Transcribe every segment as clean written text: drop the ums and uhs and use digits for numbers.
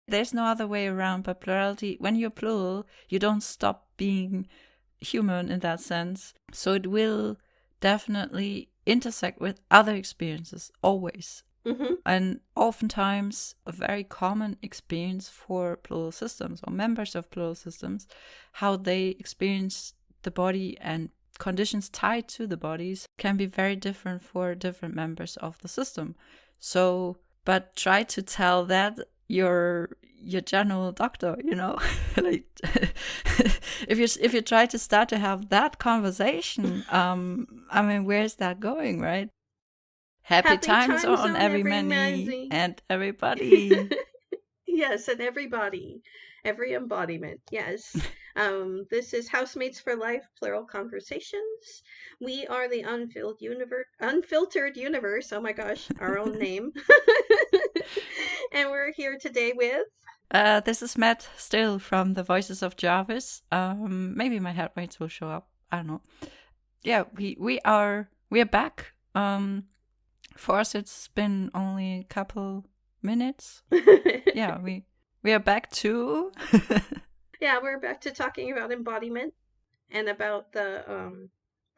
There's no other way around, but plurality, when you're plural, you don't stop being human in that sense. So it will definitely intersect with other experiences, always. Mm-hmm. And oftentimes, a very common experience for plural systems or members of plural systems, how they experience the body and conditions tied to the bodies can be very different for different members of the system. So, but try to tell that your general doctor, like if you try to start to have that conversation, I mean, where's that going, right? Happy Happy times time on zone, every every many Mazzy. and everybody. Yes, and everybody, every embodiment. Yes. This is Housemates for Life, Plural Conversations. We are the Unfiltered Universe. Oh my gosh, our own name. And we're here today with. This is Matt still from the Voices of Jarvis. Maybe my headphones will show up. I don't know. Yeah, we are back. For us, it's been only a couple minutes. Yeah, we are back too. Yeah, we're back to talking about embodiment and about the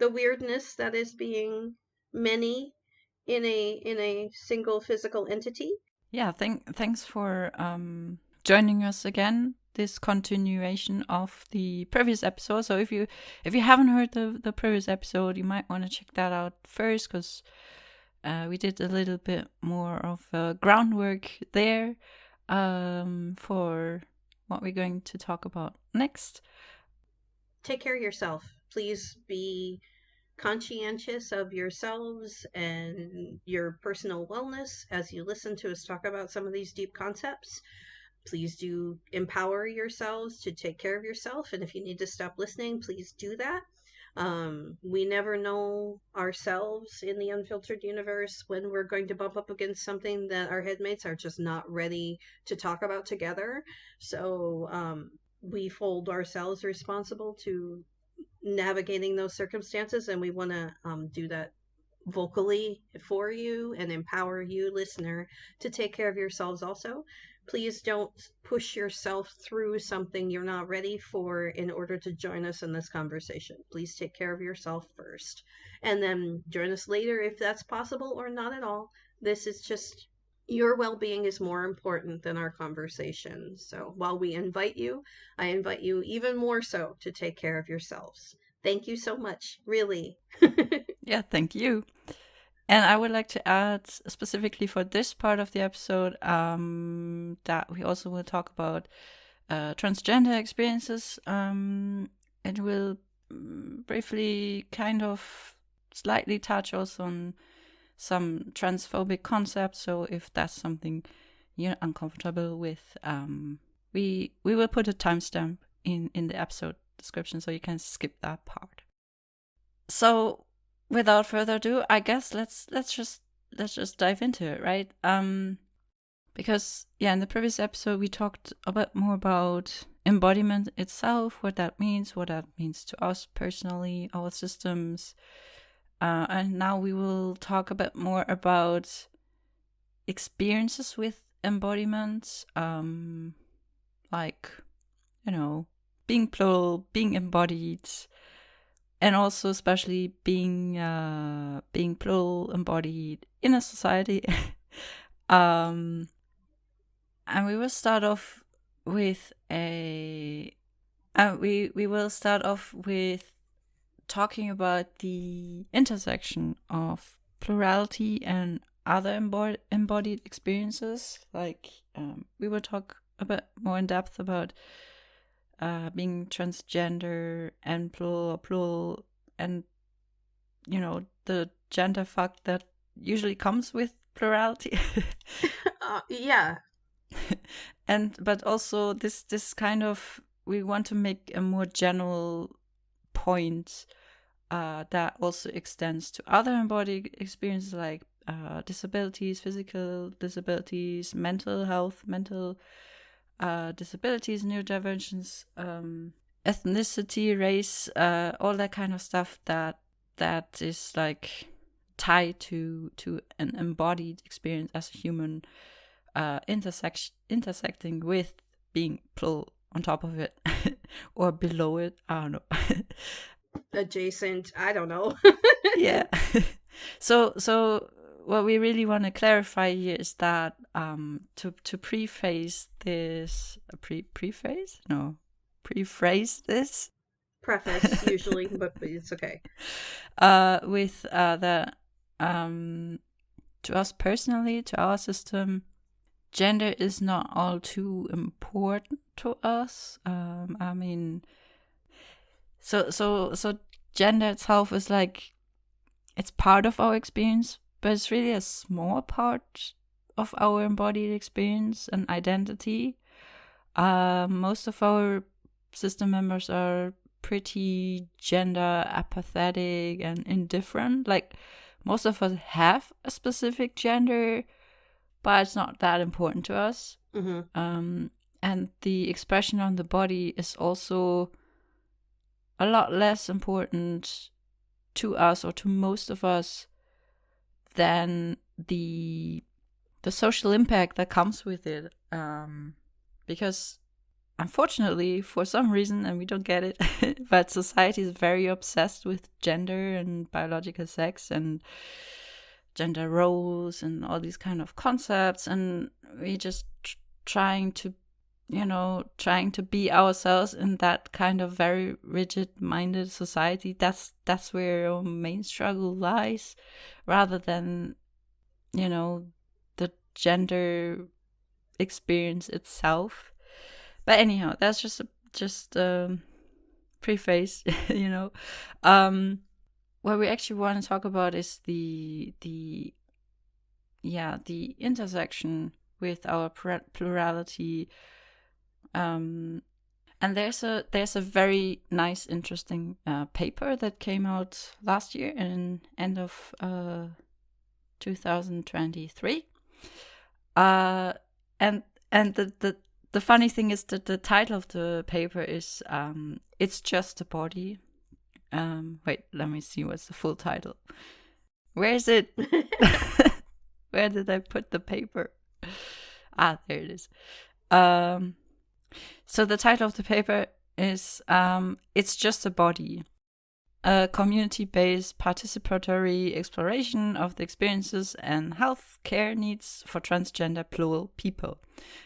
weirdness that is being many in a single physical entity. Yeah, thanks for joining us again. This continuation of the previous episode. So if you haven't heard the previous episode, you might want to check that out first, because we did a little bit more of groundwork there for what we're going to talk about next. Take care of yourself. Please be conscientious of yourselves and your personal wellness as you listen to us talk about some of these deep concepts. Please do empower yourselves to take care of yourself. And if you need to stop listening, please do that. We never know ourselves in the unfiltered universe when we're going to bump up against something that our headmates are just not ready to talk about together. So we hold ourselves responsible to navigating those circumstances, and we want to do that vocally for you and empower you, listener, to take care of yourselves also. Please don't push yourself through something you're not ready for in order to join us in this conversation. Please take care of yourself first, and then join us later if that's possible, or not at all. This is just your well-being is more important than our conversation. So while we invite you, I invite you even more so to take care of yourselves. Thank you so much, really. Yeah, thank you. And I would like to add specifically for this part of the episode that we also will talk about transgender experiences. It will briefly kind of slightly touch also on some transphobic concepts. So if that's something you're uncomfortable with, we will put a timestamp in the episode description so you can skip that part. So without further ado, I guess let's just dive into it, right? Because in the previous episode we talked a bit more about embodiment itself, what that means to us personally, our systems, and now we will talk a bit more about experiences with embodiment, like being plural, being embodied, and also especially being plural embodied in a society. And we will start off with talking about the intersection of plurality and other embodied experiences. Like we will talk a bit more in depth about being transgender and plural, and the gender fuck that usually comes with plurality. Yeah. But also this kind of, we want to make a more general point that also extends to other embodied experiences, like disabilities, physical disabilities, mental health, mental disabilities, neurodivergence, ethnicity, race, all that kind of stuff that is like tied to an embodied experience as a human. intersecting with being plural on top of it or below it. I don't know. Adjacent, I don't know. Yeah. So what we really want to clarify here is that to preface this preface this Preface usually, but it's okay. With that to us personally, to our system, gender is not all too important to us. I mean, so gender itself is like, it's part of our experience, but it's really a small part of our embodied experience and identity. Most of our system members are pretty gender apathetic and indifferent. Like, most of us have a specific gender, but it's not that important to us. Mm-hmm. And the expression on the body is also a lot less important to us, or to most of us, than the social impact that comes with it. Because unfortunately, for some reason, and we don't get it, but society is very obsessed with gender and biological sex and gender roles and all these kind of concepts, and we just trying to be ourselves in that kind of very rigid-minded society. That's where our main struggle lies, rather than the gender experience itself. But anyhow, that's just preface. What we actually want to talk about is the intersection with our plurality. And there's a very nice, interesting paper that came out last year in end of 2023. And the funny thing is that the title of the paper is "It's Just a Body." Wait, let me see what's the full title. Where is it? Where did I put the paper? There it is. So the title of the paper is "It's Just a Body: A community-based participatory exploration of the experiences and health care needs for transgender plural people."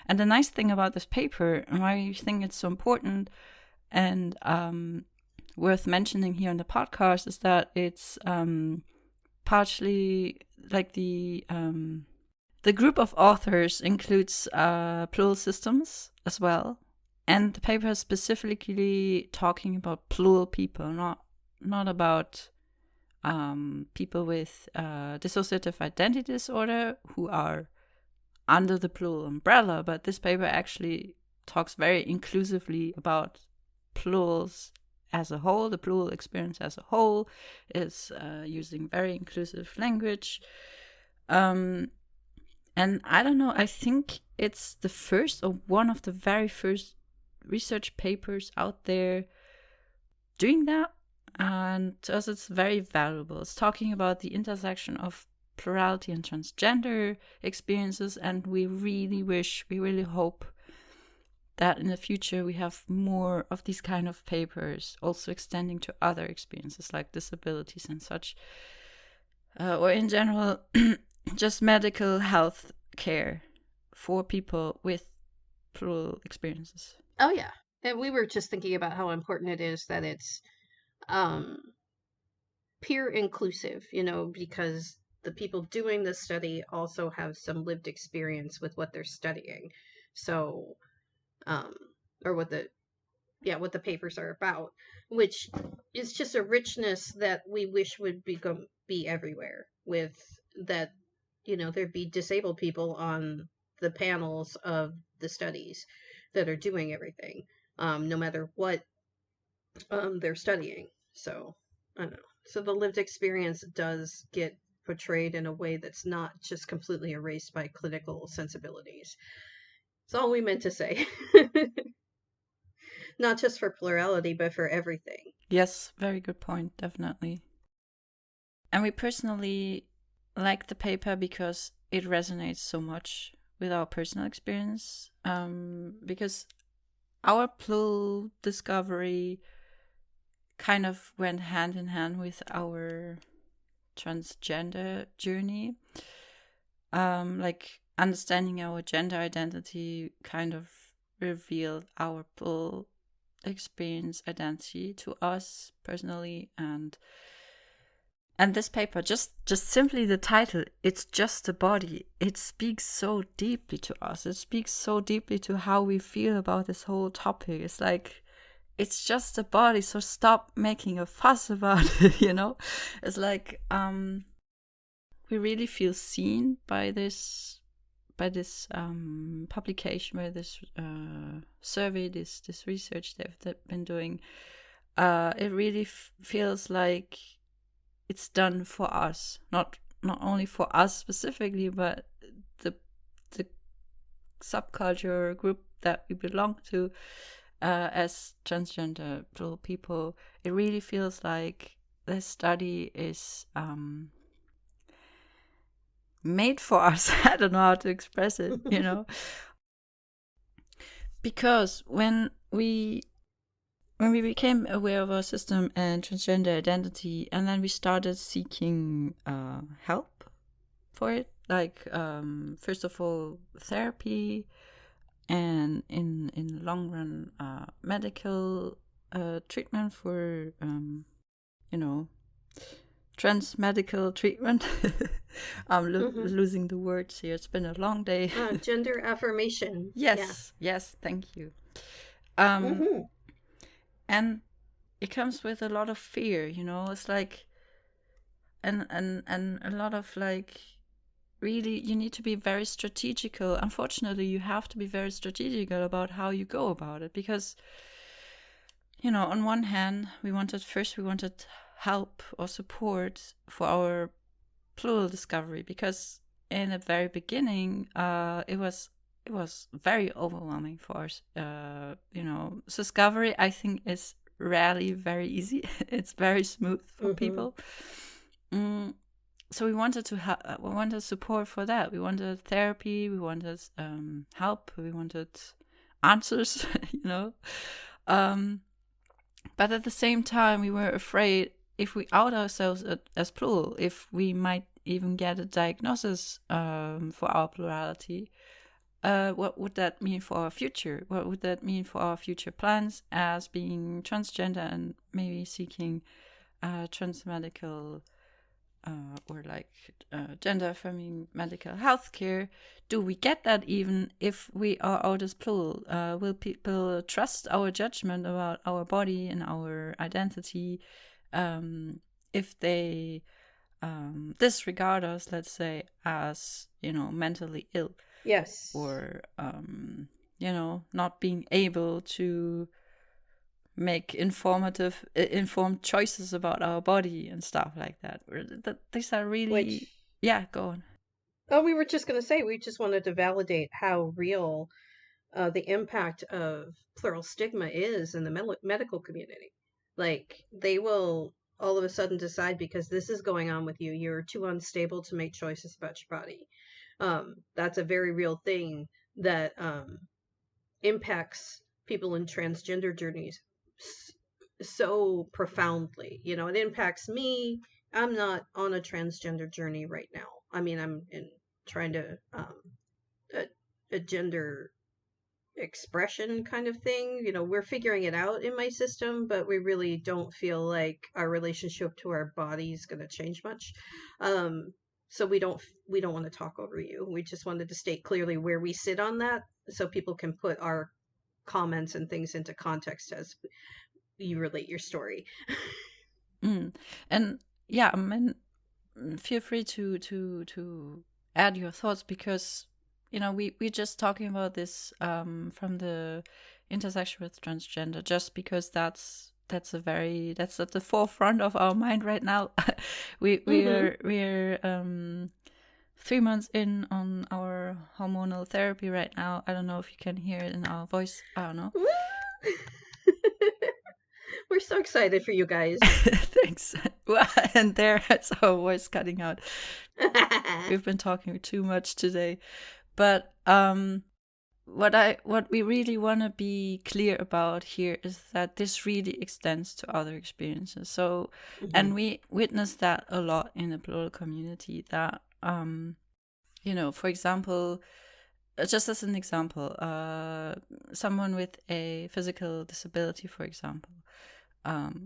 And the nice thing about this paper, and why I think it's so important and worth mentioning here on the podcast, is that it's partially like the group of authors includes plural systems as well. And the paper is specifically talking about plural people, not about people with dissociative identity disorder who are under the plural umbrella. But this paper actually talks very inclusively about plurals as a whole. The plural experience as a whole is using very inclusive language. And I don't know, I think it's the first, or one of the very first research papers out there doing that. And to us, it's very valuable. It's talking about the intersection of plurality and transgender experiences. And we really hope that in the future we have more of these kind of papers also extending to other experiences like disabilities and such. Or in general, just medical health care for people with plural experiences. Oh yeah, and we were just thinking about how important it is that it's peer inclusive, because the people doing this study also have some lived experience with what they're studying. So, or what the papers are about, which is just a richness that we wish would be everywhere. With that, there'd be disabled people on the panels of the studies that are doing everything, no matter what they're studying. So, I don't know. So the lived experience does get portrayed in a way that's not just completely erased by clinical sensibilities. That's all we meant to say. Not just for plurality, but for everything. Yes, very good point, definitely. And we personally like the paper because it resonates so much with our personal experience, because our plural discovery kind of went hand in hand with our transgender journey. Like understanding our gender identity kind of revealed our full experience identity to us personally, and this paper, just simply the title, it's just a body, it speaks so deeply to us. It speaks so deeply to how we feel about this whole topic. It's like, it's just a body, so stop making a fuss about it, you know? It's like, we really feel seen by this publication, by this survey, this research they've been doing. It really feels like it's done for us, not only for us specifically, but the subculture group that we belong to as transgender people. It really feels like this study is made for us. I don't know how to express it, you know. Because when we became aware of our system and transgender identity, and then we started seeking help for it, like first of all therapy, and in the long run medical treatment for trans medical treatment. I'm losing the words here. It's been a long day. Gender affirmation. Yes, thank you. And it comes with a lot of fear, you know. It's like, and a lot of like, really, you need to be very strategical. Unfortunately, you have to be very strategical about how you go about it, because, you know, on one hand, we wanted help or support for our plural discovery, because in the very beginning, it was very overwhelming for us. You know, discovery, I think, is rarely very easy. It's very smooth for people. So we wanted support for that. We wanted therapy. We wanted help. We wanted answers. You know, but at the same time, we were afraid, if we out ourselves as plural, if we might even get a diagnosis for our plurality, what would that mean for our future? What would that mean for our future plans as being transgender and maybe seeking transmedical or like gender affirming medical health care? Do we get that even if we are out as plural? Will people trust our judgment about our body and our identity if they disregard us, let's say, as, you know, mentally ill? Yes. Or you know, not being able to make informed choices about our body and stuff like that. These are really go on. Oh, we were just going to say, we just wanted to validate how real the impact of plural stigma is in the medical community. Like, they will all of a sudden decide, because this is going on with you, you're too unstable to make choices about your body. That's a very real thing that impacts people in transgender journeys so profoundly. You know, it impacts me. I'm not on a transgender journey right now. I mean, I'm trying to a gender expression kind of thing. You know, we're figuring it out in my system, but we really don't feel like our relationship to our body is going to change much. So we don't want to talk over you. We just wanted to state clearly where we sit on that, so people can put our comments and things into context as you relate your story. And yeah, I mean, feel free to add your thoughts, because, you know, we're just talking about this from the intersection with transgender, just because that's at the forefront of our mind right now. We're 3 months in on our hormonal therapy right now. I don't know if you can hear it in our voice. I don't know. We're so excited for you guys. Thanks. Well, and there's our voice cutting out. We've been talking too much today. But what we really want to be clear about here is that this really extends to other experiences. So, and we witness that a lot in the plural community, that for example, just as an example, someone with a physical disability, for example,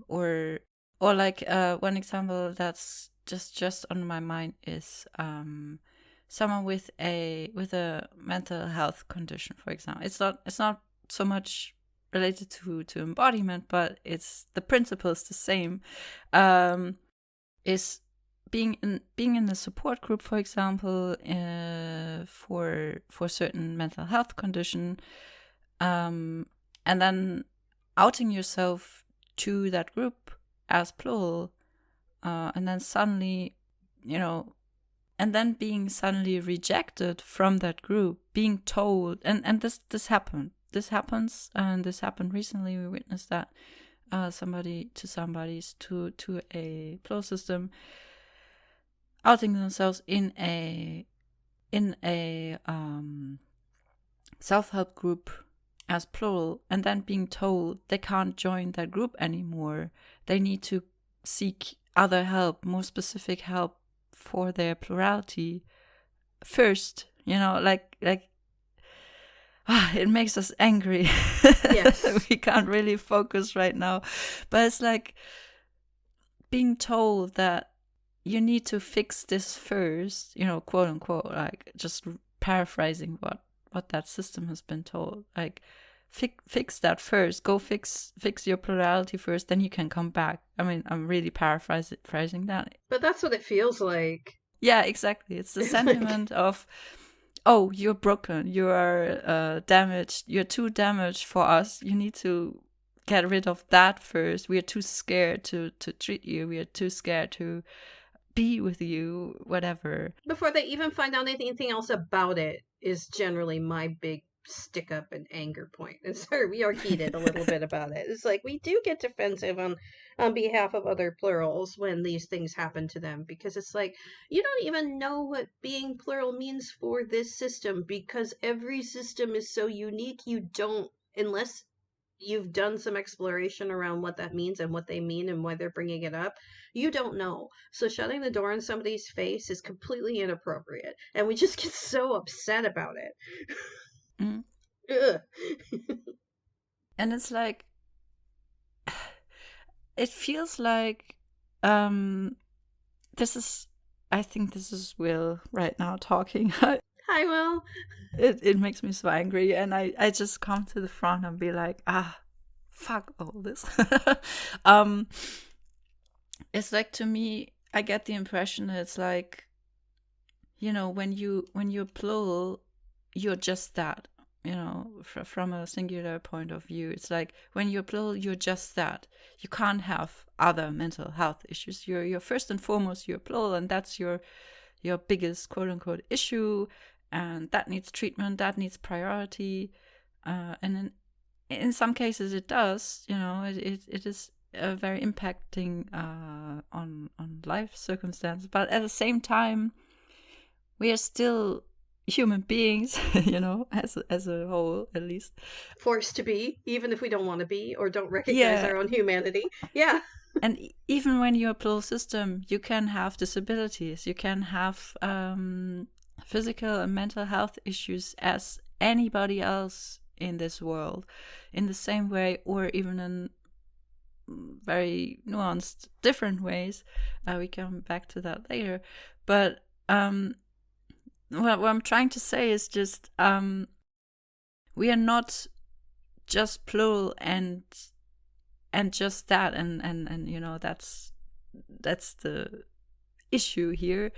or like one example that's just on my mind is someone with a mental health condition, for example. It's not so much related to embodiment, but it's the principle is the same. Is being in a support group, for example, for certain mental health condition, and then outing yourself to that group as plural, and then suddenly, and then being suddenly rejected from that group, being told, and this happens, and this happened recently. We witnessed that somebody to a plural system outing themselves in a self-help group as plural, and then being told they can't join that group anymore. They need to seek other help, more specific help for their plurality first. It makes us angry. Yes. We can't really focus right now, but it's like being told that you need to fix this first, quote unquote, like just paraphrasing what that system has been told, like fix that first, go fix your plurality first, then you can come back. I mean, I'm really paraphrasing that, But that's what it feels like. yeah, exactly. It's the sentiment of, oh, you're broken, you are damaged, you're too damaged for us, you need to get rid of that first. We are too scared to treat you, we are too scared to be with you, whatever. Before they even find out anything else about it is generally my big stick up and anger point. And sorry, we are heated a little bit about it. It's like we do get defensive on behalf of other plurals when these things happen to them, because it's like you don't even know what being plural means for this system, because every system is so unique. You don't, unless you've done some exploration around what that means and what they mean and why they're bringing it up, you don't know. So shutting the door in somebody's face is completely inappropriate, and we just get so upset about it. Mm. And it's like, it feels like this is, I think this is Will right now talking. Hi, Will. It makes me so angry, and I just come to the front and be like, fuck all this. It's like, to me, I get the impression that it's like, when you're plural, you're just that. From a singular point of view, it's like when you're plural, you're just that. You can't have other mental health issues. You're first and foremost, you're plural, and that's your biggest quote unquote issue, and that needs treatment, that needs priority, and in some cases it does. It is very impacting on life circumstances, but at the same time, we are still human beings, as a whole, at least. Forced to be, even if we don't want to be or don't recognize Yeah. our own humanity. Yeah. And even when you're a plural system, you can have disabilities, you can have physical and mental health issues as anybody else in this world, in the same way, or even in very nuanced different ways. We come back to that later. But what I'm trying to say is just, we are not just plural and just that, and that's the issue here.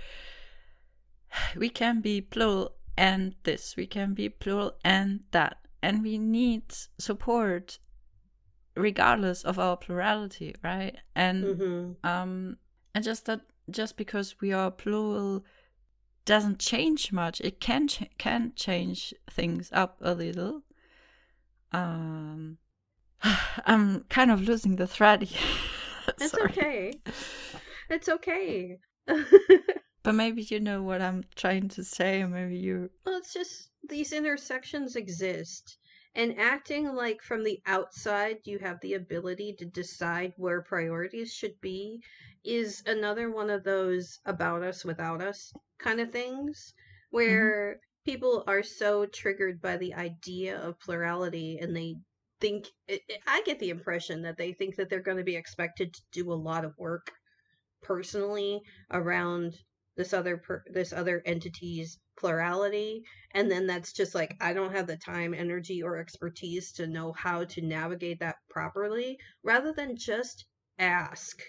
We can be plural and this, we can be plural and that, and we need support regardless of our plurality, right? And and just because we are plural doesn't change much. It can change things up a little. I'm kind of losing the thread here. It's okay. It's okay. But maybe you know what I'm trying to say, or maybe you. Well, it's just these intersections exist. And acting like from the outside you have the ability to decide where priorities should be is another one of those about us, without us kind of things, Mm-hmm. where people are so triggered by the idea of plurality and they think, I get the impression that they think that they're going to be expected to do a lot of work personally around this other entity's plurality, and then that's just like, I don't have the time, energy, or expertise to know how to navigate that properly, rather than just ask.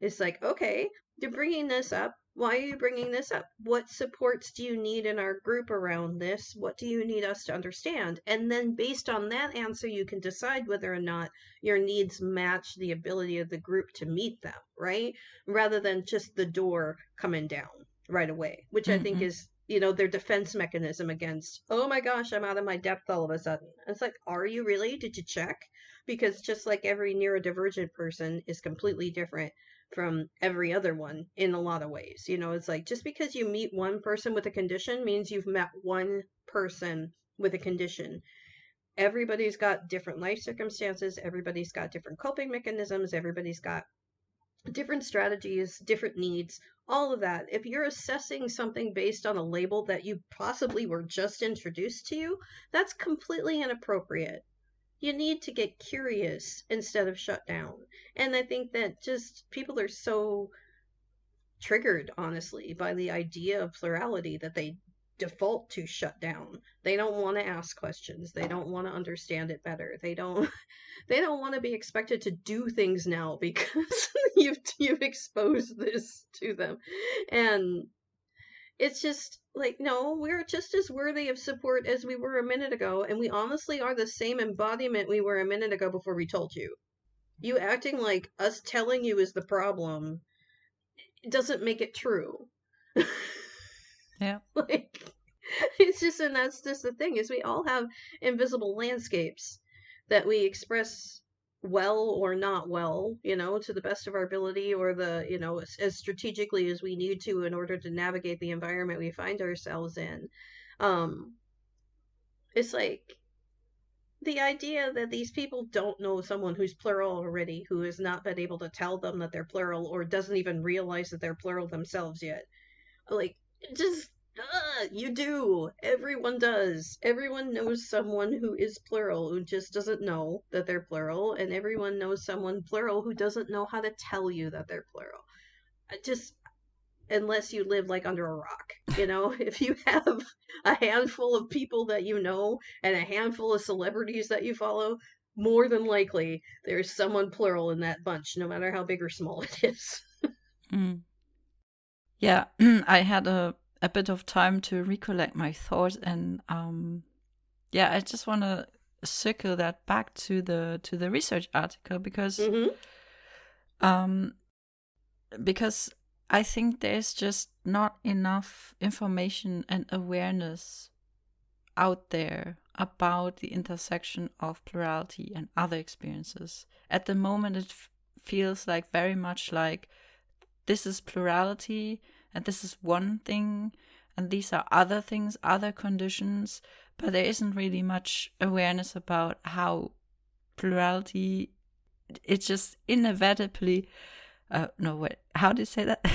It's like, okay, you're bringing this up. Why are you bringing this up? What supports do you need in our group around this? What do you need us to understand? And then based on that answer, you can decide whether or not your needs match the ability of the group to meet them, right? Rather than just the door coming down right away, which I think Mm-hmm. is, their defense mechanism against, oh my gosh, I'm out of my depth all of a sudden. It's like, are you really? Did you check? Because just like every neurodivergent person is completely different from every other one in a lot of ways. It's like, just because you meet one person with a condition means you've met one person with a condition. Everybody's got different life circumstances, everybody's got different coping mechanisms, everybody's got different strategies, different needs, all of that. If you're assessing something based on a label that you possibly were just introduced to, that's completely inappropriate. You need to get curious instead of shut down. And I think that just people are so triggered, honestly, by the idea of plurality that they default to shut down. They don't want to ask questions. They don't want to understand it better. They don't want to be expected to do things now because you've exposed this to them. And it's just like, no, we're just as worthy of support as we were a minute ago, and we honestly are the same embodiment we were a minute ago before we told you. You acting like us telling you is the problem doesn't make it true. Yeah. Like, it's just, and that's just the thing, is we all have invisible landscapes that we express well or not well, to the best of our ability, or as strategically as we need to in order to navigate the environment we find ourselves in. Um, it's like the idea that these people don't know someone who's plural already, who has not been able to tell them that they're plural, or doesn't even realize that they're plural themselves yet. Like, just, you do. Everyone does. Everyone knows someone who is plural who just doesn't know that they're plural, and everyone knows someone plural who doesn't know how to tell you that they're plural. Just, unless you live like under a rock. If you have a handful of people that you know and a handful of celebrities that you follow, more than likely there's someone plural in that bunch, no matter how big or small it is. Mm. Yeah, I had a bit of time to recollect my thoughts, and yeah, I just want to circle that back to the research article Mm-hmm. um because I think there's just not enough information and awareness out there about the intersection of plurality and other experiences. At the moment, it feels like very much like this is plurality and this is one thing and these are other things, other conditions, but there isn't really much awareness about how plurality, it just inevitably, no, wait, how do you say that?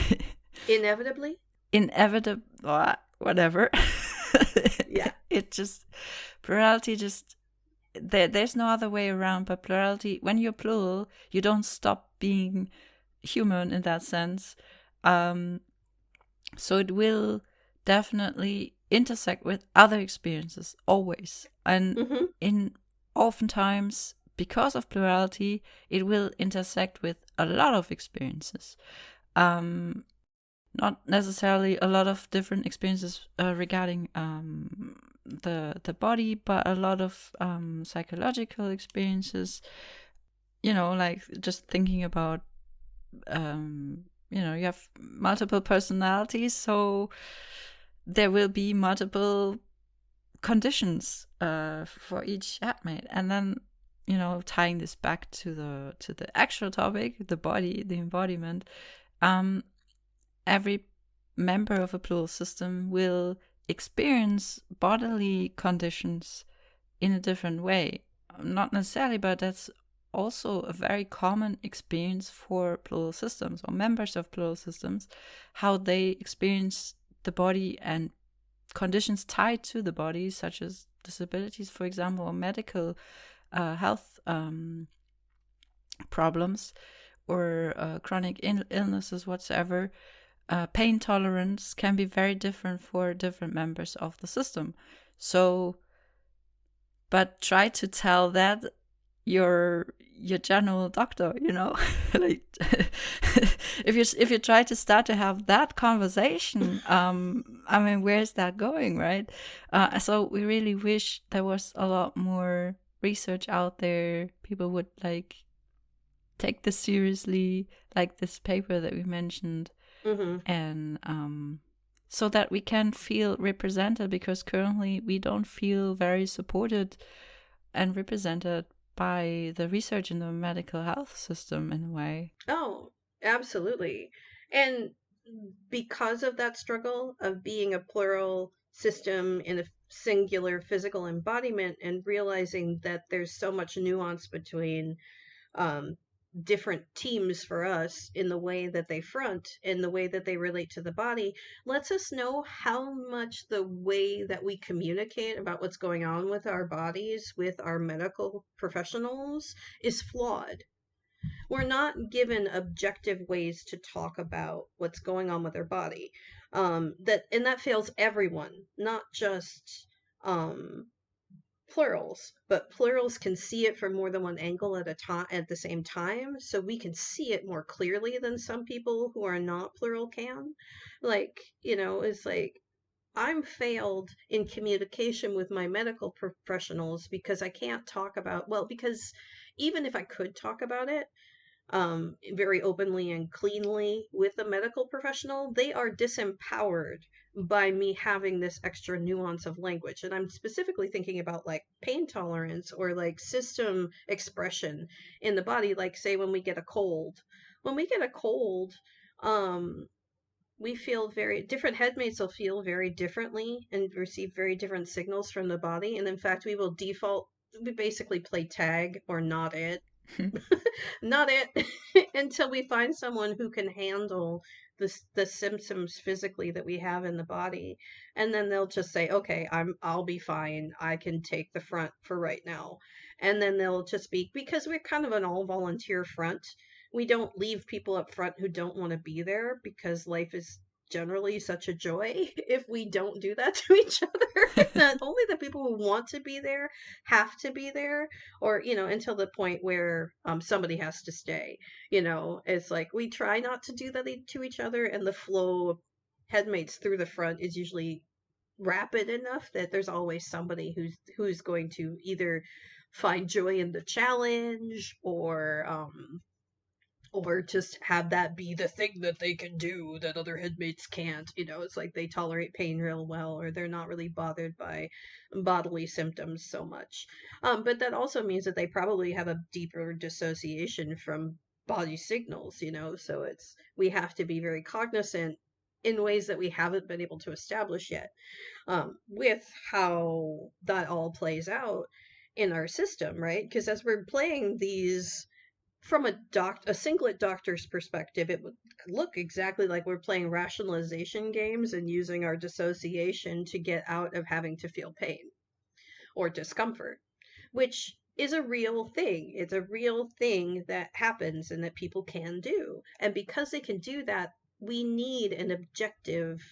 Inevitably. Inevitable, whatever. Yeah. It just, plurality just, there's no other way around, but plurality, when you're plural, you don't stop being human in that sense. So it will definitely intersect with other experiences always. And Mm-hmm. in oftentimes, because of plurality, it will intersect with a lot of experiences. Not necessarily a lot of different experiences regarding the body, but a lot of psychological experiences. Like just thinking about you have multiple personalities, so there will be multiple conditions for each admit, and then tying this back to the actual topic, the body, the embodiment. Every member of a plural system will experience bodily conditions in a different way. Not necessarily, but that's also a very common experience for plural systems or members of plural systems, how they experience the body and conditions tied to the body, such as disabilities, for example, or medical health problems, or chronic illnesses whatsoever. Pain tolerance can be very different for different members of the system. So, but try to tell that your general doctor, like if you try to start to have that conversation, I mean, where's that going, right? So we really wish there was a lot more research out there. People would like take this seriously, like this paper that we mentioned, Mm-hmm. and so that we can feel represented, because currently we don't feel very supported and represented by the research in the medical health system in a way. Oh, absolutely. And because of that struggle of being a plural system in a singular physical embodiment and realizing that there's so much nuance between um, different teams for us in the way that they front, in the way that they relate to the body, lets us know how much the way that we communicate about what's going on with our bodies, with our medical professionals, is flawed. We're not given objective ways to talk about what's going on with their body. That fails everyone, not just um, plurals, but plurals can see it from more than one angle at a time at the same time, so we can see it more clearly than some people who are not plural can. Like, it's like I'm failed in communication with my medical professionals because I can't talk about, well, because even if I could talk about it, very openly and cleanly with a medical professional, they are disempowered by me having this extra nuance of language. And I'm specifically thinking about like pain tolerance or like system expression in the body. Like, say, when we get a cold. When we get a cold, um, we feel very different. Headmates will feel very differently and receive very different signals from the body. And in fact, we basically play tag or not it not it until we find someone who can handle the symptoms physically that we have in the body, and then they'll just say, okay, I'll be fine, I can take the front for right now. And then they'll just be, because we're kind of an all volunteer front, we don't leave people up front who don't want to be there, because life is generally such a joy if we don't do that to each other. That only the people who want to be there have to be there, or until the point where somebody has to stay. It's like we try not to do that to each other, and the flow of headmates through the front is usually rapid enough that there's always somebody who's going to either find joy in the challenge, or just have that be the thing that they can do that other headmates can't. It's like they tolerate pain real well, or they're not really bothered by bodily symptoms so much. But that also means that they probably have a deeper dissociation from body signals. So we have to be very cognizant in ways that we haven't been able to establish yet, with how that all plays out in our system, right? Because as we're playing these from a singlet doctor's perspective, it would look exactly like we're playing rationalization games and using our dissociation to get out of having to feel pain or discomfort, which is a real thing. It's a real thing that happens and that people can do. And because they can do that, we need an objective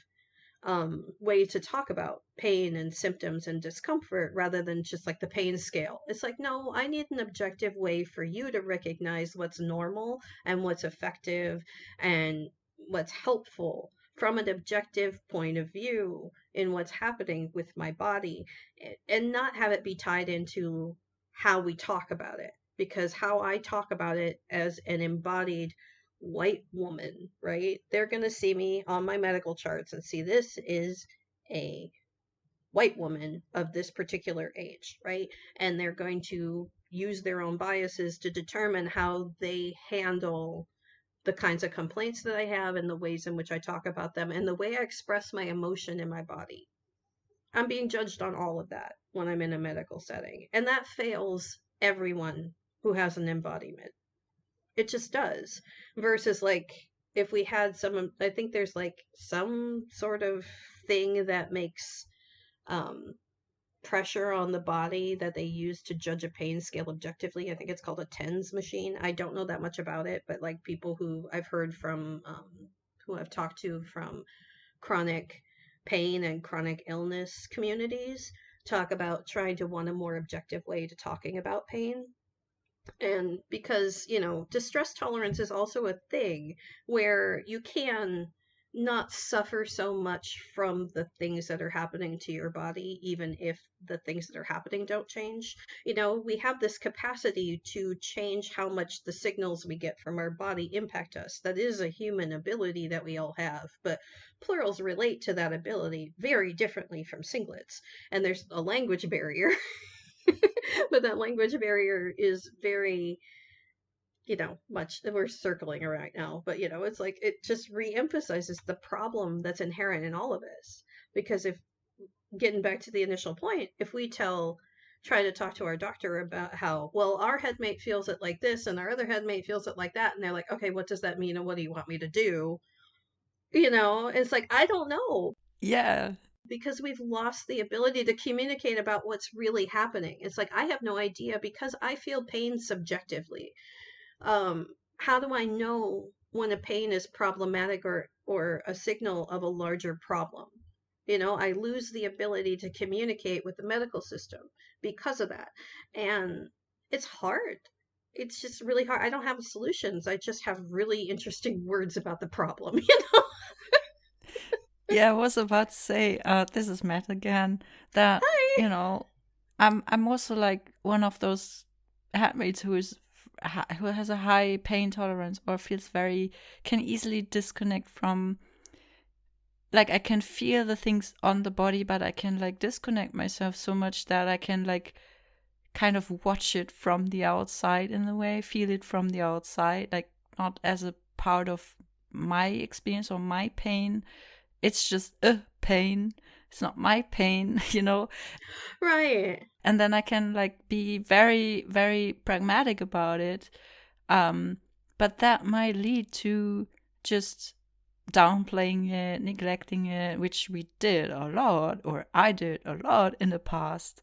way to talk about pain and symptoms and discomfort, rather than just like the pain scale. It's like, no, I need an objective way for you to recognize what's normal and what's effective and what's helpful from an objective point of view in what's happening with my body, and not have it be tied into how we talk about it. Because how I talk about it as an embodied white woman, right? They're going to see me on my medical charts and see this is a white woman of this particular age, right? And they're going to use their own biases to determine how they handle the kinds of complaints that I have and the ways in which I talk about them and the way I express my emotion in my body. I'm being judged on all of that when I'm in a medical setting. And that fails everyone who has an embodiment. It just does. Versus like if we had I think there's like some sort of thing that makes um pressure on the body that they use to judge a pain scale objectively. I think it's called a TENS machine. I don't know that much about it, but like people who I've heard from, who I've talked to from chronic pain and chronic illness communities talk about trying to want a more objective way to talking about pain. And because, distress tolerance is also a thing where you can not suffer so much from the things that are happening to your body, even if the things that are happening don't change. We have this capacity to change how much the signals we get from our body impact us. That is a human ability that we all have, but plurals relate to that ability very differently from singlets. And there's a language barrier but that language barrier is very, much that we're circling right now. But, it's like it just reemphasizes the problem that's inherent in all of us. Because if getting back to the initial point, if we try to talk to our doctor about how, well, our headmate feels it like this and our other headmate feels it like that, and they're like, okay, what does that mean and what do you want me to do? It's like, I don't know. Yeah. Because we've lost the ability to communicate about what's really happening. It's like, I have no idea because I feel pain subjectively. How do I know when a pain is problematic or a signal of a larger problem? I lose the ability to communicate with the medical system because of that. And it's hard. It's just really hard. I don't have solutions. I just have really interesting words about the problem, Yeah, I was about to say, this is Matt again, that, Hi. I'm also like one of those handmaids who has a high pain tolerance or can easily disconnect from, like, I can feel the things on the body, but I can like disconnect myself so much that I can like kind of watch it from the outside in a way, feel it from the outside, like not as a part of my experience or my pain. It's just a pain. It's not my pain, Right. And then I can like be very, very pragmatic about it. But that might lead to just downplaying it, neglecting it, which we did a lot, or I did a lot in the past,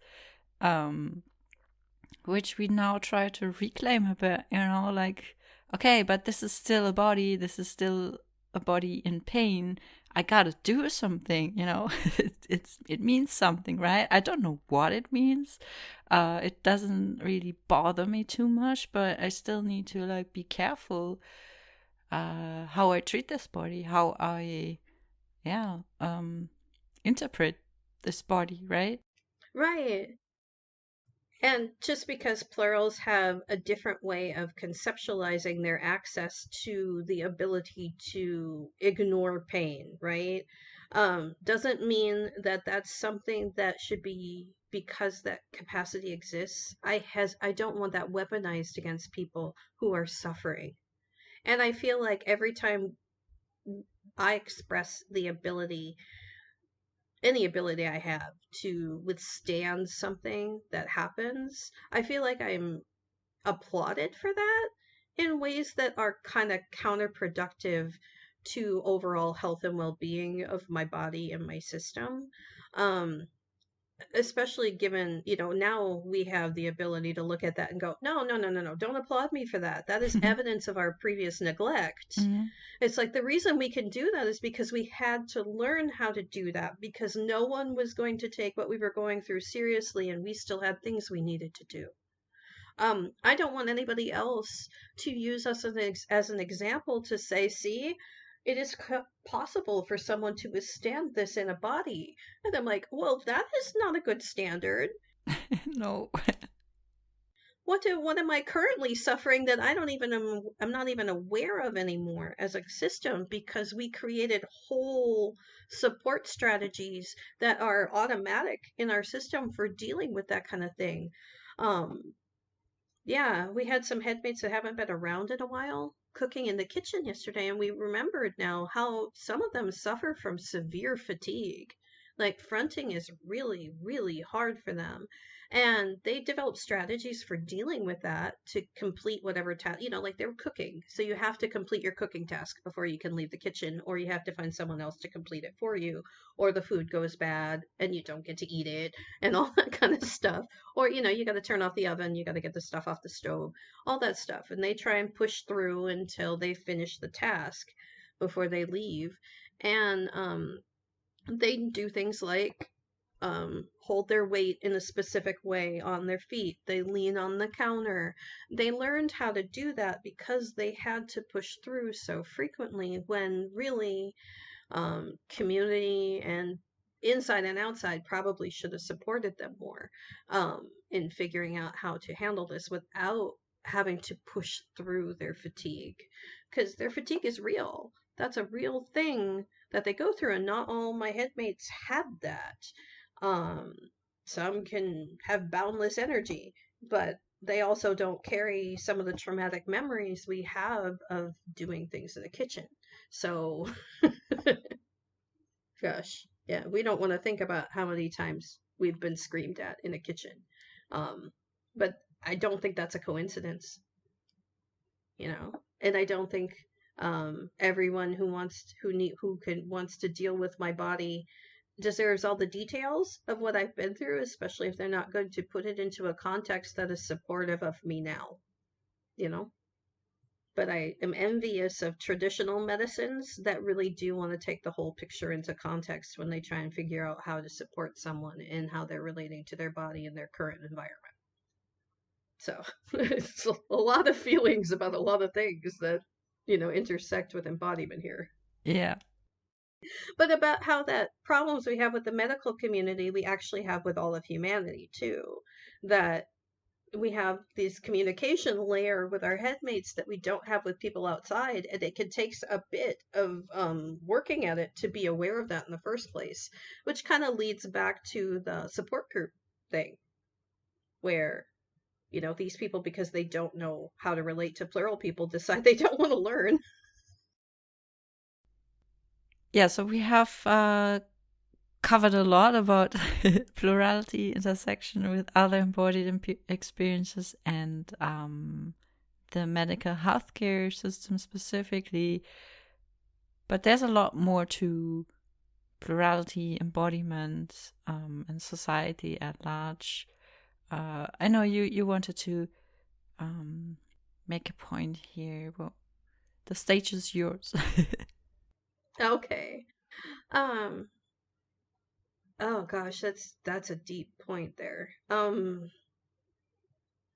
which we now try to reclaim a bit, like, okay, but this is still a body, this is still a body in pain. I gotta do something, it means something, right? I don't know what it means. It doesn't really bother me too much, but I still need to like be careful how I treat this body, how I, yeah, interpret this body, right? Right. And just because plurals have a different way of conceptualizing their access to the ability to ignore pain, right? Doesn't mean that that's something that should be because that capacity exists. I don't want that weaponized against people who are suffering. And I feel like every time I express any ability I have to withstand something that happens, I feel like I'm applauded for that in ways that are kind of counterproductive to overall health and well-being of my body and my system. Um, Especially given, now we have the ability to look at that and go, no, no, no, no, no, don't applaud me for that. That is evidence of our previous neglect. Mm-hmm. It's like the reason we can do that is because we had to learn how to do that because no one was going to take what we were going through seriously and we still had things we needed to do. I don't want anybody else to use us as an example to say, see, it is possible for someone to withstand this in a body. And I'm like, well, that is not a good standard. No. What am I currently suffering that I'm not even aware of anymore as a system because we created whole support strategies that are automatic in our system for dealing with that kind of thing. Um, Yeah, we had some headmates that haven't been around in a while cooking in the kitchen yesterday, and we remembered now how some of them suffer from severe fatigue. Like, fronting is really, really hard for them. And they develop strategies for dealing with that to complete whatever task, like they were cooking. So you have to complete your cooking task before you can leave the kitchen, or you have to find someone else to complete it for you, or the food goes bad and you don't get to eat it, and all that kind of stuff. Or, you got to turn off the oven, you got to get the stuff off the stove, all that stuff. And they try and push through until they finish the task before they leave. And they do things like hold their weight in a specific way on their feet. They lean on the counter. They learned how to do that because they had to push through so frequently, when really community and inside and outside probably should have supported them more in figuring out how to handle this without having to push through their fatigue, because their fatigue is real. That's a real thing that they go through, and not all my headmates had that. um, some can have boundless energy, but they also don't carry some of the traumatic memories we have of doing things in the kitchen. So gosh, yeah, we don't want to think about how many times we've been screamed at in a kitchen. Um, but I don't think that's a coincidence, you know. And I don't think everyone wants to deal with my body deserves all the details of what I've been through, especially if they're not going to put it into a context that is supportive of me now, you know. But I am envious of traditional medicines that really do want to take the whole picture into context when they try and figure out how to support someone and how they're relating to their body and their current environment. So it's a lot of feelings about a lot of things that, intersect with embodiment here. Yeah. But about how that problems we have with the medical community, we actually have with all of humanity too. That we have this communication layer with our headmates that we don't have with people outside, and it can take a bit of working at it to be aware of that in the first place, which kind of leads back to the support group thing, where these people, because they don't know how to relate to plural people, decide they don't want to learn. Yeah, so we have covered a lot about plurality, intersection with other embodied experiences, and the medical healthcare system specifically. But there's a lot more to plurality, embodiment, and society at large. I know you wanted to make a point here. Well, the stage is yours. Okay. um oh gosh, that's a deep point there.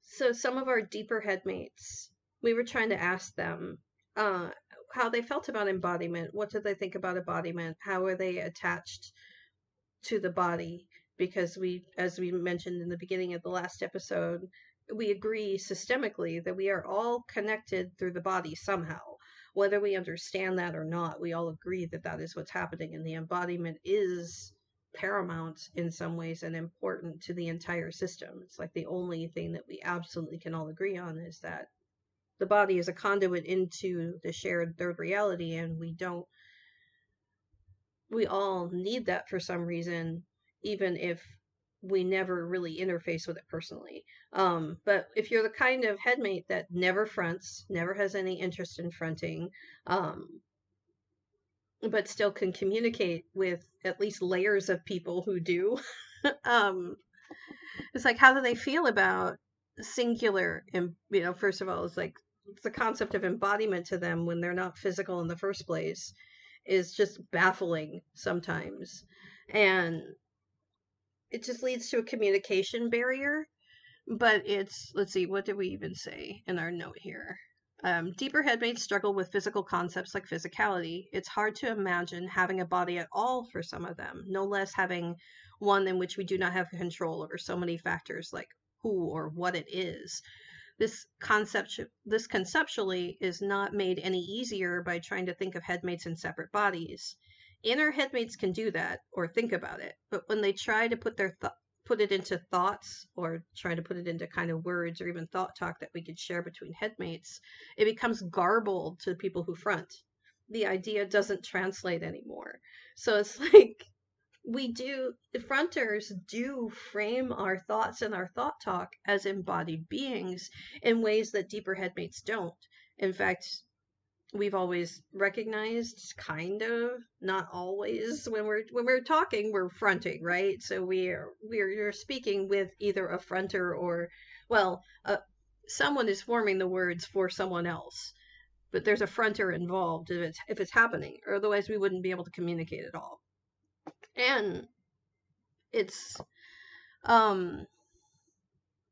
So some of our deeper headmates, we were trying to ask them uh, how they felt about embodiment. What did they think about embodiment? How are they attached to the body? Because as we mentioned in the beginning of the last episode, we agree systemically that we are all connected through the body somehow. Whether we understand that or not, we all agree that that is what's happening, and the embodiment is paramount in some ways and important to the entire system. It's like the only thing that we absolutely can all agree on is that the body is a conduit into the shared third reality, and we all need that for some reason, even if we never really interface with it personally. But if you're the kind of headmate that never fronts, never has any interest in fronting, but still can communicate with at least layers of people who do, um, it's like, how do they feel about singular? And first of all, it's the concept of embodiment to them when they're not physical in the first place is just baffling sometimes. And it just leads to a communication barrier. But let's see, what did we even say in our note here? Deeper headmates struggle with physical concepts like physicality. It's hard to imagine having a body at all for some of them, no less having one in which we do not have control over so many factors like who or what it is. This conceptually is not made any easier by trying to think of headmates in separate bodies. Inner headmates can do that or think about it, but when they try to put it into thoughts or try to put it into kind of words or even thought talk that we could share between headmates, it becomes garbled to people who front. The idea doesn't translate anymore. So it's like the fronters do frame our thoughts and our thought talk as embodied beings in ways that deeper headmates don't. In fact, we've always recognized, kind of, not always, when we're talking, we're fronting, right? So you're speaking with either a fronter or, well, someone is forming the words for someone else, but there's a fronter involved if it's happening, or otherwise we wouldn't be able to communicate at all. And it's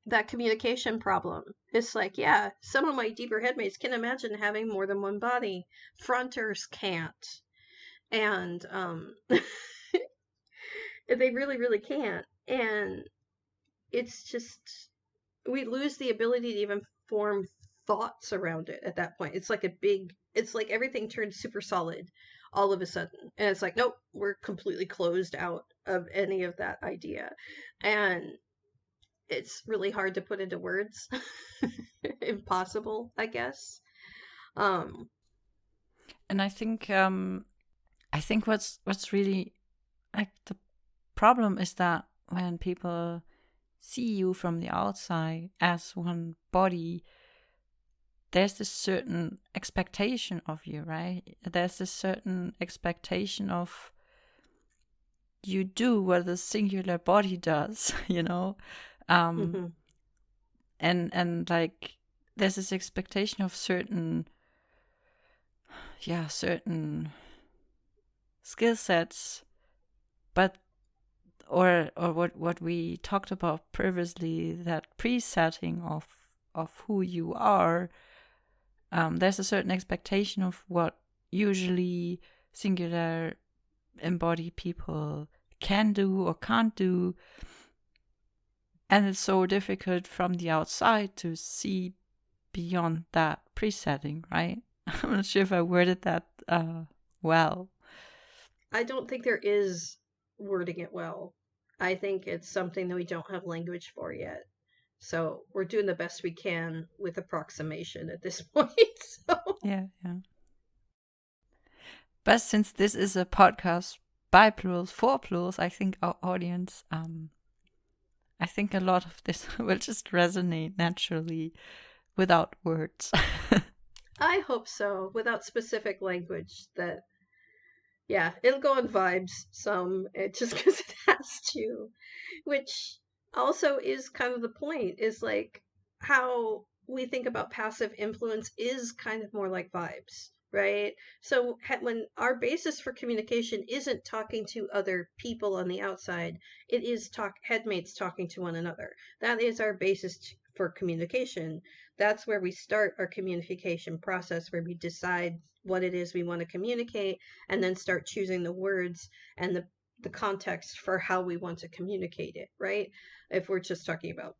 that communication problem. It's like, yeah, some of my deeper headmates can imagine having more than one body. Fronters can't. And they really, really can't. And it's just, we lose the ability to even form thoughts around it at that point. It's like everything turns super solid all of a sudden. And it's like, nope, we're completely closed out of any of that idea. And it's really hard to put into words. Impossible, I guess. And I think what's really like the problem is that when people see you from the outside as one body, there's this certain expectation of you, right? There's this certain expectation of you do what the singular body does, you know? Mm-hmm. And like there's this expectation of certain skill sets, but or what we talked about previously, that presetting of who you are. There's a certain expectation of what usually singular embodied people can do or can't do, and it's so difficult from the outside to see beyond that presetting, right? I'm not sure if I worded that well. I don't think there is wording it well. I think it's something that we don't have language for yet. So we're doing the best we can with approximation at this point. So. Yeah. But since this is a podcast by plurals for plurals, I think our audience, I think a lot of this will just resonate naturally without words. I hope so, without specific language. That, yeah, it'll go on vibes some, just because it has to, which also is kind of the point, is like how we think about passive influence is kind of more like vibes, right? So when our basis for communication isn't talking to other people on the outside, it is headmates talking to one another. That is our basis for communication. That's where we start our communication process, where we decide what it is we want to communicate and then start choosing the words and the context for how we want to communicate it, right? If we're just talking about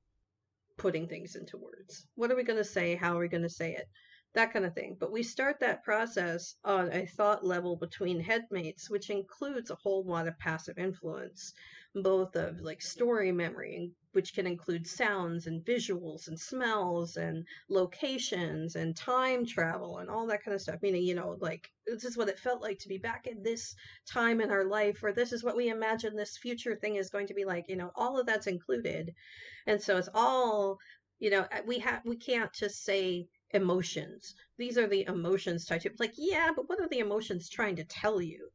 putting things into words, what are we going to say? How are we going to say it? That kind of thing. But we start that process on a thought level between headmates, which includes a whole lot of passive influence, both of like story memory, which can include sounds and visuals and smells and locations and time travel and all that kind of stuff. Meaning, like, this is what it felt like to be back in this time in our life, or this is what we imagine this future thing is going to be like. All of that's included. And so it's all, we can't just say emotions. These are the emotions tied to it. Like, yeah, but what are the emotions trying to tell you?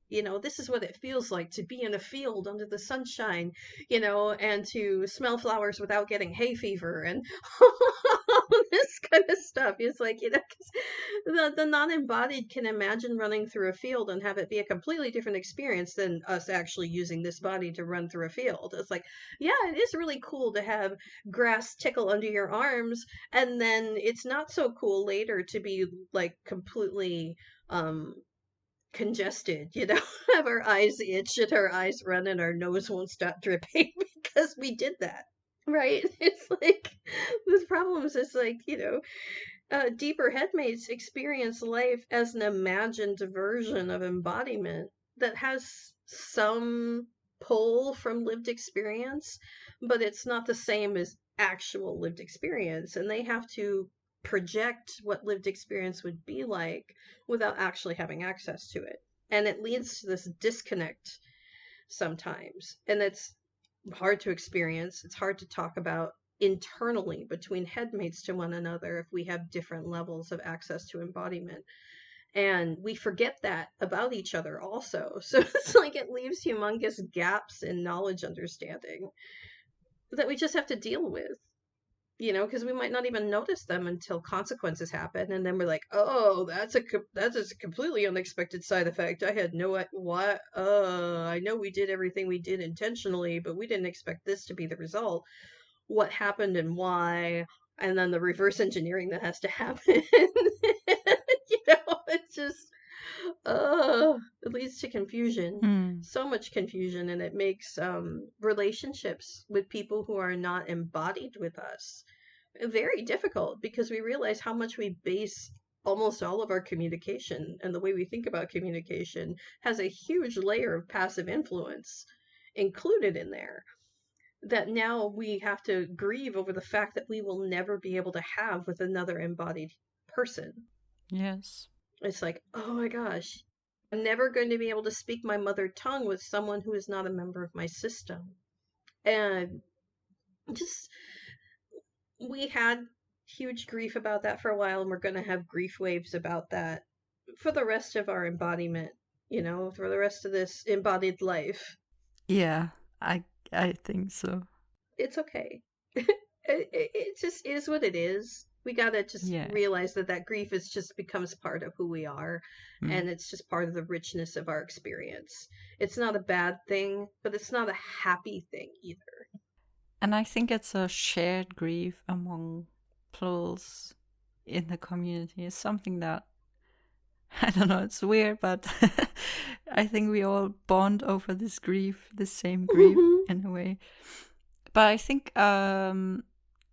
This is what it feels like to be in a field under the sunshine, and to smell flowers without getting hay fever and all this kind of stuff. It's like, because the non-embodied can imagine running through a field and have it be a completely different experience than us actually using this body to run through a field. It's like, yeah, it is really cool to have grass tickle under your arms, and then it's not so cool later to be like completely congested, have our eyes itch and our eyes run and our nose won't stop dripping because we did that, right? It's like this problem is just like, deeper headmates experience life as an imagined version of embodiment that has some pull from lived experience, but it's not the same as actual lived experience. And they have to project what lived experience would be like without actually having access to it. And it leads to this disconnect sometimes. And it's hard to experience. It's hard to talk about internally between headmates to one another if we have different levels of access to embodiment. And we forget that about each other also. So it's like it leaves humongous gaps in knowledge understanding that we just have to deal with, because we might not even notice them until consequences happen, and then we're like, oh, that's a completely unexpected side effect. I had no what. I know we did everything we did intentionally, but we didn't expect this to be the result. What happened and why? And then the reverse engineering that has to happen. It's just it leads to confusion. So much confusion, and it makes relationships with people who are not embodied with us very difficult, because we realize how much we base almost all of our communication, and the way we think about communication has a huge layer of passive influence included in there, that now we have to grieve over the fact that we will never be able to have with another embodied person. Yes. It's like, oh my gosh, I'm never going to be able to speak my mother tongue with someone who is not a member of my system. And just, we had huge grief about that for a while, and we're going to have grief waves about that for the rest of our embodiment, for the rest of this embodied life. Yeah, I think so. It's okay. It just is what it is. We gotta just realize that grief just becomes part of who we are, and it's just part of the richness of our experience. It's not a bad thing, but it's not a happy thing either. And I think it's a shared grief among plurals in the community. It's something that, I don't know, it's weird, but I think we all bond over this grief, the same grief in a way. But I think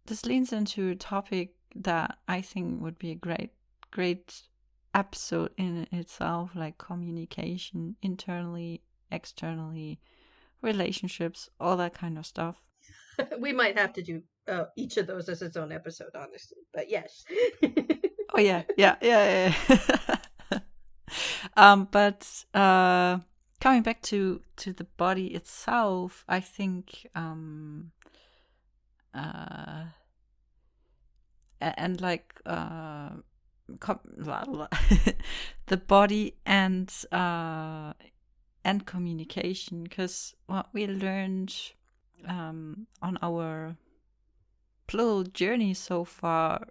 this leans into a topic that I think would be a great episode in itself, like communication internally, externally, relationships, all that kind of stuff. We might have to do each of those as its own episode, honestly, but yes. Oh yeah. But coming back to the body itself, I think and like the body and communication, because what we learned on our plural journey so far,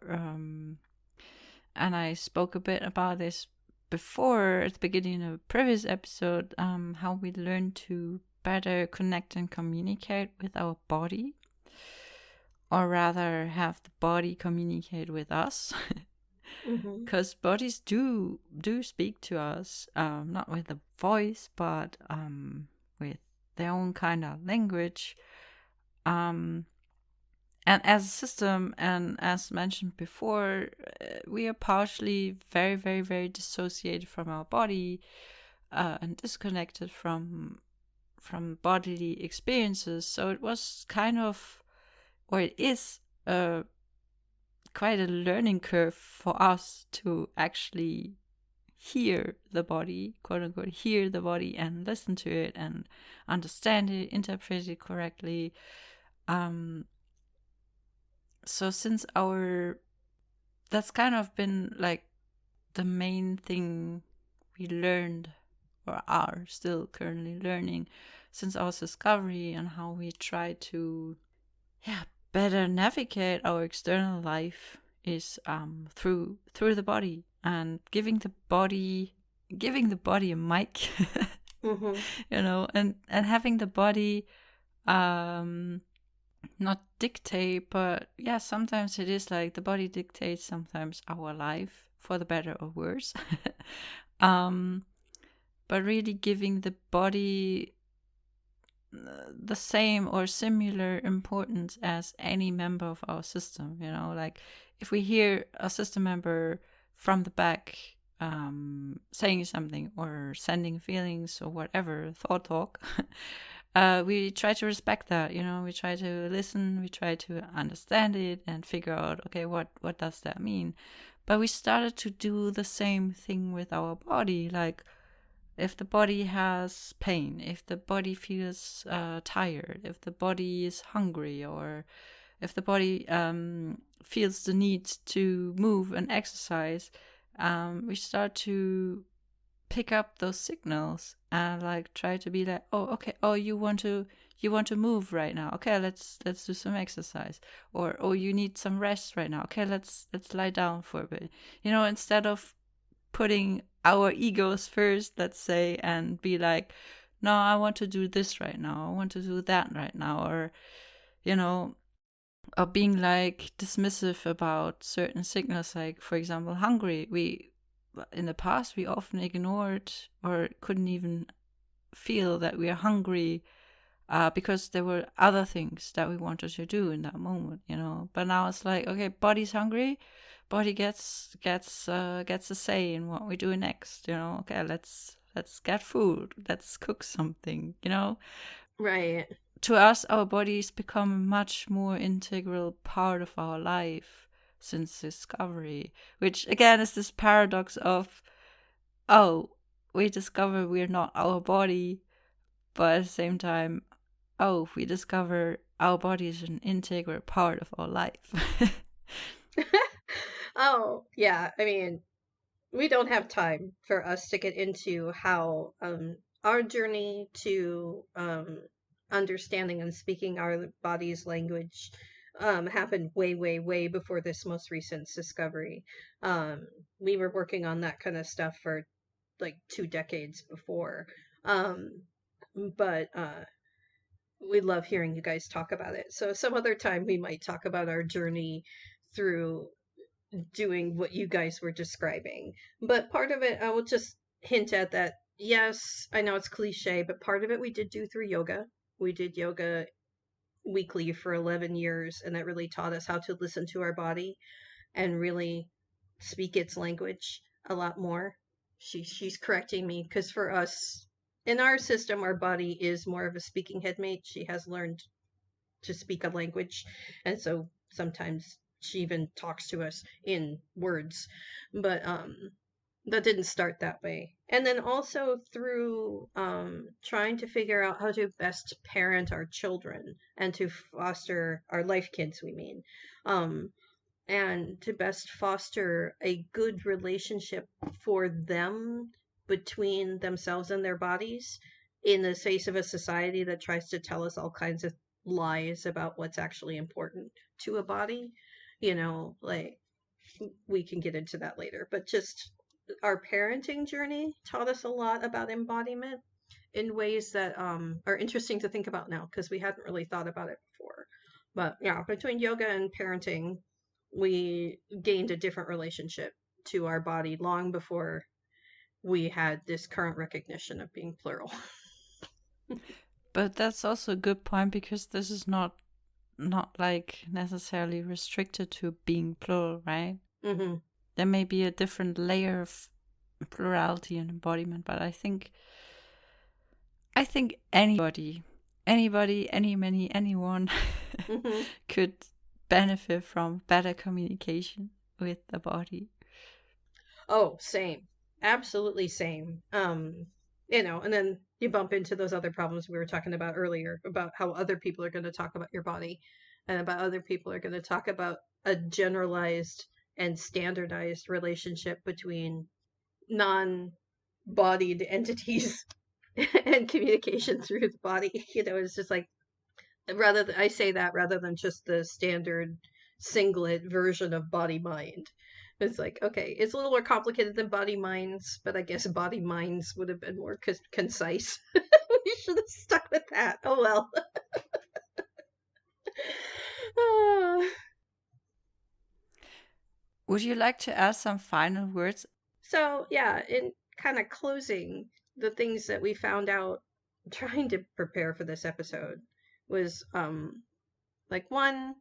and I spoke a bit about this before at the beginning of a previous episode, how we learn to better connect and communicate with our body, or rather have the body communicate with us. Because bodies do speak to us, not with a voice, but with their own kind of language. And as a system, and as mentioned before, we are partially very, very, very dissociated from our body, and disconnected from bodily experiences. So it was kind of, or it is, quite a learning curve for us to actually hear the body, quote unquote, hear the body and listen to it and understand it, interpret it correctly. So since that's kind of been like the main thing we learned, or are still currently learning, since our discovery, and how we try to better navigate our external life is through the body, and giving the body a mic. And having the body not dictate, but sometimes it is like the body dictates sometimes our life, for the better or worse. But really giving the body the same or similar importance as any member of our system. Like if we hear a system member from the back saying something or sending feelings or whatever, thought talk, we try to respect that. We try to listen, we try to understand it and figure out, okay, what does that mean? But we started to do the same thing with our body. Like, if the body has pain, if the body feels tired, if the body is hungry, or if the body feels the need to move and exercise, we start to pick up those signals and like try to be like, oh, okay, oh, you want to move right now, okay, let's do some exercise. Or, oh, you need some rest right now, okay, let's lie down for a bit. Instead of putting our egos first, let's say, and be like, no, I want to do this right now, I want to do that right now. Or, you know or being like dismissive about certain signals, like, for example, hungry. We In the past, we often ignored or couldn't even feel that we are hungry, because there were other things that we wanted to do in that moment. But now it's like, okay, body's hungry, body gets a say in what we do next. Okay, let's get food, let's cook something. Right. To us, our bodies become a much more integral part of our life since discovery, which again is this paradox of, oh, we discover we're not our body, but at the same time, oh, we discover our body is an integral part of our life. Oh, yeah. I mean, we don't have time for us to get into how our journey to understanding and speaking our body's language happened way, way, way before this most recent discovery. Um, we were working on that kind of stuff for like 2 decades before. Um, but we love hearing you guys talk about it. So some other time we might talk about our journey through doing what you guys were describing. But part of it, I will just hint at that. Yes, I know it's cliche, but part of it we did do through yoga. We did yoga weekly for 11 years, and that really taught us how to listen to our body and really speak its language a lot more. She's correcting me because for us, in our system, our body is more of a speaking headmate. She has learned to speak a language, and so sometimes she even talks to us in words. But that didn't start that way. And then also through trying to figure out how to best parent our children and to foster our life kids, we mean, um, and to best foster a good relationship for them between themselves and their bodies in the face of a society that tries to tell us all kinds of lies about what's actually important to a body. Like, we can get into that later, but just our parenting journey taught us a lot about embodiment in ways that are interesting to think about now because we hadn't really thought about it before. But yeah, between yoga and parenting, we gained a different relationship to our body long before we had this current recognition of being plural. But that's also a good point, because this is not like necessarily restricted to being plural, right? Mm-hmm. There may be a different layer of plurality and embodiment, but I think anybody, anyone Mm-hmm. could benefit from better communication with the body. Oh, same. Absolutely same. And then you bump into those other problems we were talking about earlier about how other people are going to talk about your body and about other people are going to talk about a generalized and standardized relationship between non-bodied entities and communication through the body. It's just like I say that rather than just the standard singlet version of body mind. It's like, okay, it's a little more complicated than body minds, but I guess body minds would have been more concise. We should have stuck with that. Oh well. Would you like to add some final words? So, yeah, in kind of closing, the things that we found out trying to prepare for this episode was like, one,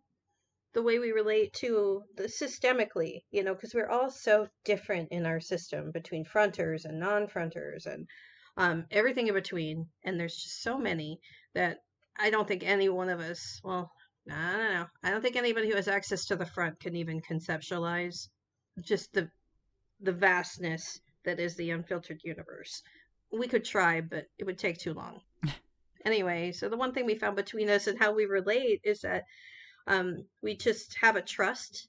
the way we relate to the systemically, because we're all so different in our system between fronters and non-fronters and everything in between. And there's just so many that I don't think any one of us, well, I don't know. I don't think anybody who has access to the front can even conceptualize just the vastness that is the unfiltered universe. We could try, but it would take too long. Anyway, so the one thing we found between us and how we relate is that we just have a trust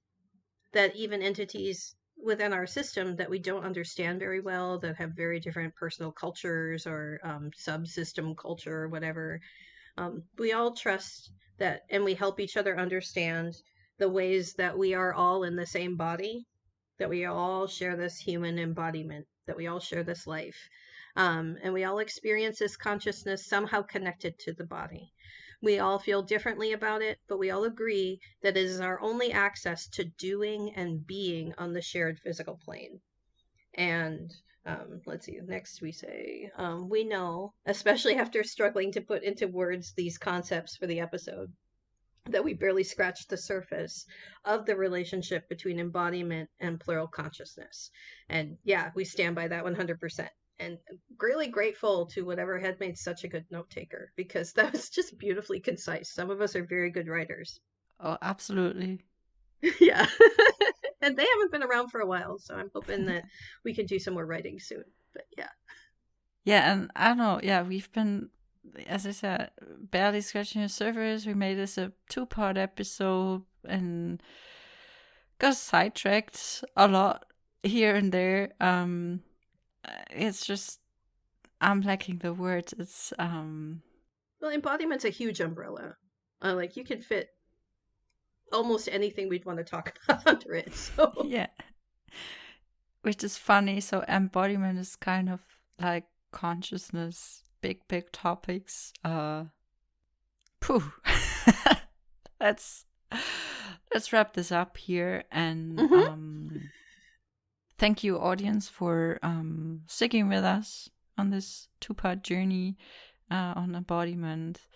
that even entities within our system that we don't understand very well, that have very different personal cultures or subsystem culture or whatever, we all trust that, and we help each other understand the ways that we are all in the same body, that we all share this human embodiment, that we all share this life. And we all experience this consciousness somehow connected to the body. We all feel differently about it, but we all agree that it is our only access to doing and being on the shared physical plane. And let's see, next we say, we know, especially after struggling to put into words these concepts for the episode, that we barely scratched the surface of the relationship between embodiment and plural consciousness. And yeah, we stand by that 100%. And really grateful to whatever had made such a good note taker, because that was just beautifully concise. Some of us are very good writers. Oh, absolutely. Yeah. And they haven't been around for a while, so I'm hoping that we can do some more writing soon. But yeah. Yeah, and I don't know. Yeah, we've been, as I said, barely scratching the surface. We made this a 2-part episode and got sidetracked a lot here and there. It's just, I'm lacking the words. It's Well, embodiment's a huge umbrella. Like you could fit almost anything we'd want to talk about under it. So yeah, which is funny. So embodiment is kind of like consciousness, big topics. Pooh. Let's wrap this up here, and thank you, audience, for sticking with us on this 2-part journey on embodiment.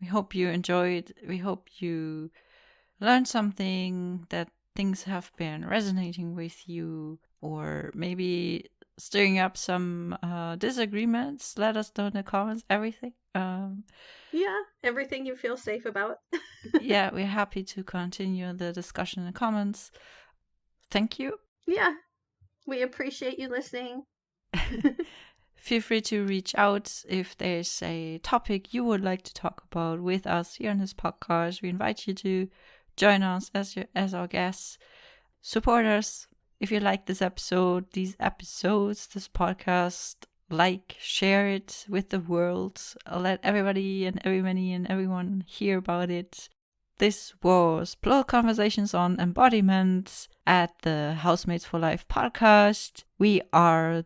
We hope you enjoyed. We hope you learned something, that things have been resonating with you, or maybe stirring up some disagreements. Let us know in the comments. Everything. Yeah, everything you feel safe about. Yeah, we're happy to continue the discussion in the comments. Thank you. Yeah, we appreciate you listening. Feel free to reach out if there's a topic you would like to talk about with us here on this podcast. We invite you to join us as our guests. Support us if you like this episode, these episodes, this podcast. Like, share it with the world. Let everybody and everyone hear about it. This was Plural Conversations on Embodiment at the Housemates for Life podcast. We are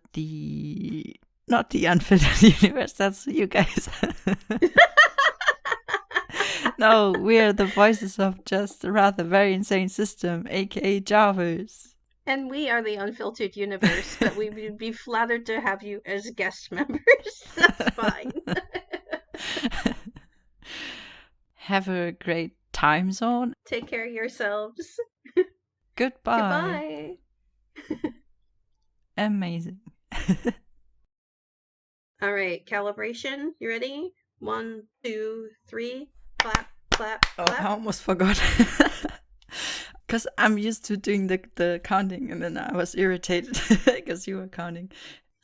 not the unfiltered universe, that's you guys. No, we're the voices of just a rather very insane system, aka Javas. And we are the unfiltered universe, but we would be flattered to have you as guest members. That's fine. Have a great time zone. Take care of yourselves. Goodbye. Goodbye. Amazing. All right, calibration. You ready? 1, 2, 3. Clap, clap, clap. Oh, I almost forgot. Because I'm used to doing the counting, and then I was irritated because you were counting.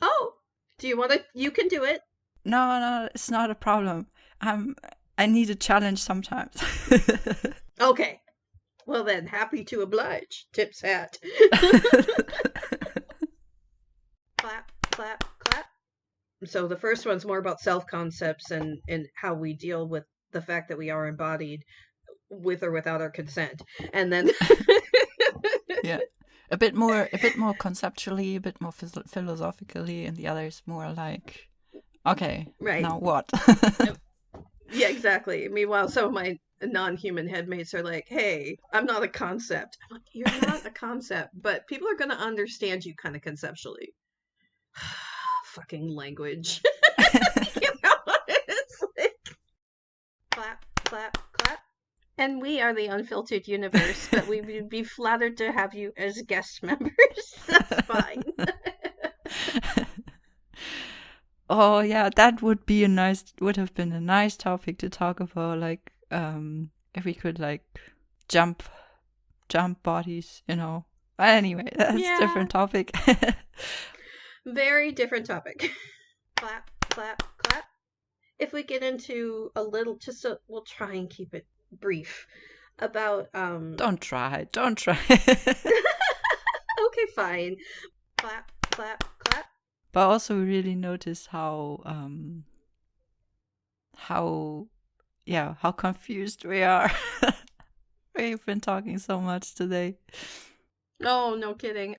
Oh, do you want to? You can do it. No, it's not a problem. I need a challenge sometimes. Okay. Well then, happy to oblige. Tip's hat. Clap, clap, clap. So the first one's more about self-concepts and how we deal with the fact that we are embodied with or without our consent. And then yeah, a bit more conceptually, a bit more philosophically, and the other is more like, okay, right, now what? Yeah, exactly. Meanwhile, some of my non-human headmates are like, hey, I'm not a concept. I'm like, you're not a concept, but people are going to understand you kind of conceptually. Fucking language. You know, it's like clap, clap, clap. And we are the unfiltered universe, but we would be flattered to have you as guest members. That's fine. Oh yeah, that would have been a nice topic to talk about. Like, if we could like jump bodies, you know. Anyway, that's a Yeah, different topic. very different topic. Clap, clap, clap. If we get into a little, we'll try and keep it brief about Don't try. Okay, fine. Clap, clap, clap. But also we really noticed how how confused we are. We've been talking so much today. Oh, no kidding.